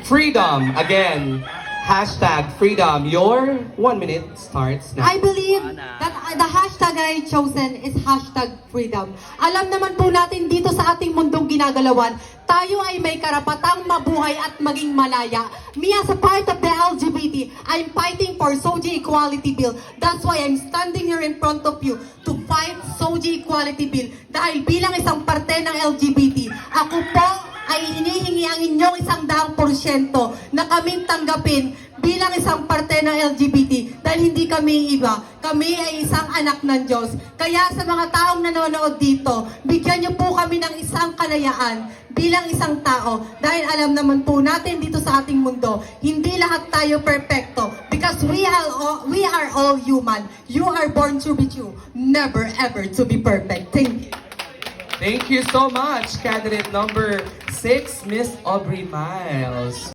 freedom. Again, hashtag freedom. Your 1 minute starts now. I believe that the hashtag I chosen is hashtag freedom. Alam naman po natin dito sa ating mundong ginagalawan, tayo ay may karapatang mabuhay at maging malaya. Me as a part of the LGBT, I'm fighting for SOGI Equality Bill. That's why I'm standing here in front of you to fight SOGI Equality Bill. Dahil bilang isang parte ng LGBT, ako po ay hinihingi ang inyong 100% na kaming tanggapin bilang isang parte ng LGBT dahil hindi kami iba. Kami ay isang anak ng Diyos. Kaya sa mga taong nanonood dito, bigyan niyo po kami ng isang kalayaan bilang isang tao dahil alam naman po natin dito sa ating mundo, hindi lahat tayo perfecto because we are all human. You are born to be true, never ever to be perfect. Thank you. Thank you so much, candidate number 6, Miss Aubrey Miles.